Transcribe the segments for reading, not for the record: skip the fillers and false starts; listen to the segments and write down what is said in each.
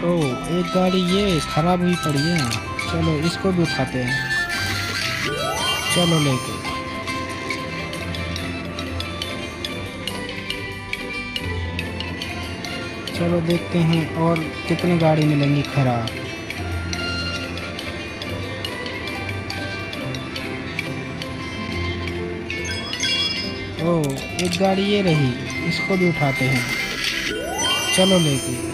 ओह, एक गाड़ी ये खराब हुई पड़ी है। चलो इसको भी उठाते हैं। चलो लेके। चलो देखते हैं और कितनी गाड़ी मिलेंगी खराब। ओह, एक गाड़ी ये रही, इसको भी उठाते हैं। चलो लेके।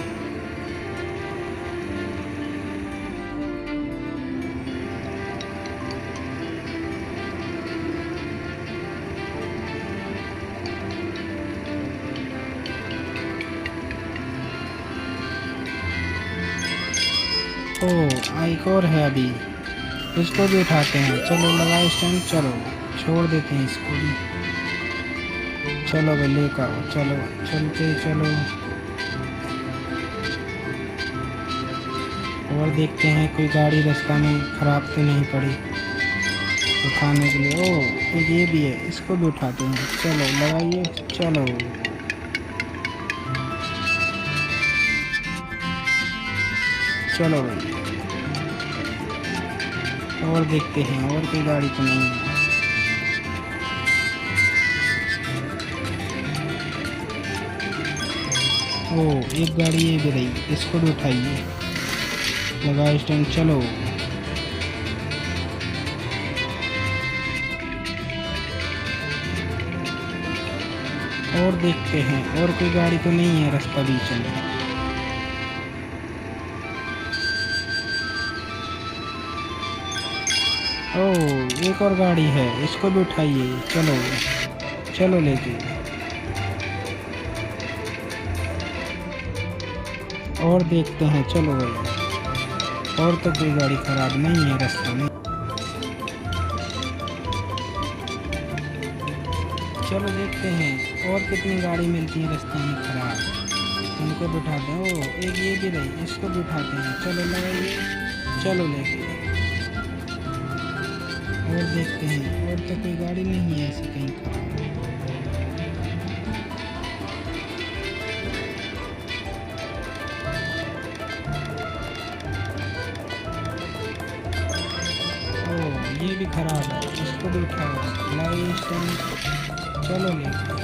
ओह, एक और है अभी, इसको भी उठाते हैं। चलो लगाओ स्टैंड। चलो छोड़ देते हैं इसको भी। चलो भाई लेकर आओ। चलो चलते चलो। और देखते हैं कोई गाड़ी रास्ता में खराब तो नहीं पड़ी उठाने के लिए। ओह, एक ये भी है, इसको भी उठाते हैं। चलो लगाइए। चलो चलो भाई, और देखते हैं और कोई गाड़ी तो नहीं है। ओह, एक गाड़ी ये भी रही, इसको भी उठाइए। लगा स्टैंड। चलो और देखते हैं और कोई गाड़ी तो नहीं है रास्ता बीच में। ओह, एक और गाड़ी है, इसको भी उठाइए। चलो चलो लेके। और देखते हैं। चलो भाई, और तो कोई गाड़ी खराब नहीं है रास्ते में। चलो देखते हैं और कितनी गाड़ी मिलती है रास्ते में खराब, उनको भी उठाते हैं। ओह, एक ये भी रही, इसको भी उठाते हैं। चलो लगाइए। चलो लेके। और देखते हैं और तो कोई गाड़ी नहीं है ऐसी कहीं खराब। ओह, ये भी खराब है, इसको भी उठाओ। लाइसेंस। चलो लेके।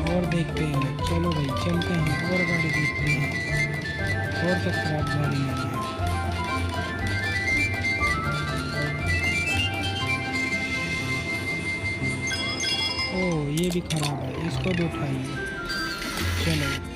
और देखते हैं। चलो भाई चलते हैं और गाड़ी देखते हैं और तो खराब गाड़ी नहीं है। ओह, ये भी खराब है, इसको भी उठाइए। चलो